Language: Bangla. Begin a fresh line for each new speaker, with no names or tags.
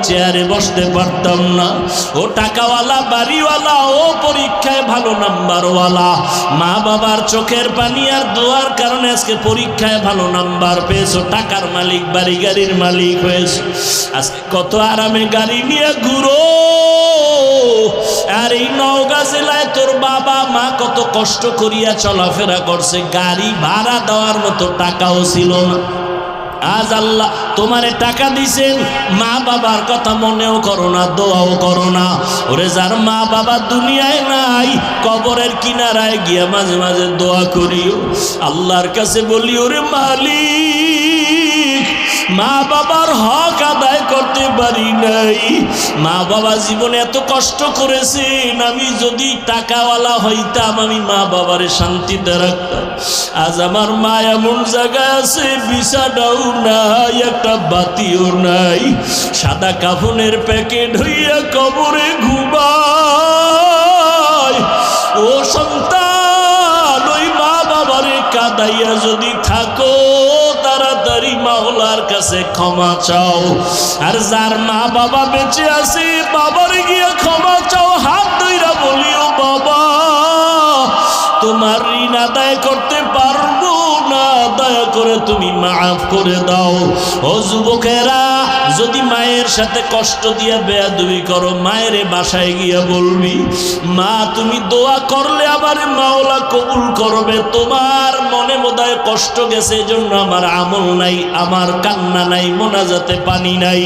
চেয়ারে বসতে পারতাম না। ও টাকাওয়ালা, বাড়িওয়ালা, ও পরীক্ষায় ভালো নাম্বারওয়ালা, মা বাবার চোখের পানি আর দোয়ার কারণে আজকে পরীক্ষায় ভালো নাম্বার পেয়েছো, টাকার মালিক, বাড়ি গাড়ির মালিক হয়েছো। আজকে কত আরামে গাড়ি নিয়ে ঘুরো। আর এই নওগাঁ জেলায় তোর বাবা মা কত কষ্ট করিয়া চলাফেরা করছে, গাড়ি ভাড়া দেওয়ার মতো টাকাও ছিল না। আজ আল্লাহ তোমারে টাকা দিছেন, মা বাবার কথা মনেও করো না, দোয়াও করো না। ওরে যার মা বাবা দুনিয়ায় নাই, কবরের কিনারায় গিয়া মাঝে মাঝে দোয়া করিও, আল্লাহর কাছে বলি, ওরে মালিক, মা বাবার হক আদায় করতে পারি নাই, মা বাবা জীবনে এত কষ্ট করেছেন, আমি যদি টাকাওয়ালা হইতাম আমি মা বাবারে শান্তিতে রাখতাম। আজ আমার মা এমন জায়গায় আছে, বিছানাও নাই, একটা বাতিও নাই, সাদা কাফনের প্যাকেট হইয়া কবরে ঘুমায়। ও সন্তান, ওই মা বাবারে কাঁদাইয়া যদি থাকো, তাড়াতাড়ি মাওলার কাছে ক্ষমা চাও। আর যার মা বাবা বেঁচে আছে, বাবারে গিয়ে ক্ষমা চাও, হাত ধইরা বলিও, বাবা তোমার ঋণ আদায় করতে পারবো না, দয়া করে তুমি মাফ করে দাও। ও যুবকেরা, যদি মায়ের সাথে কষ্ট দিয়া বেয়াদবি করো, মায়ের বাসায় গিয়া বলবি, মা তুমি দোয়া করলে আমার মাওলা কবুল করবে, তোমার মনে বোধহয় কষ্ট গেছে, এজন্য আমার আমল নাই, আমার কান্না নাই, মোনাজাতে পানি নাই।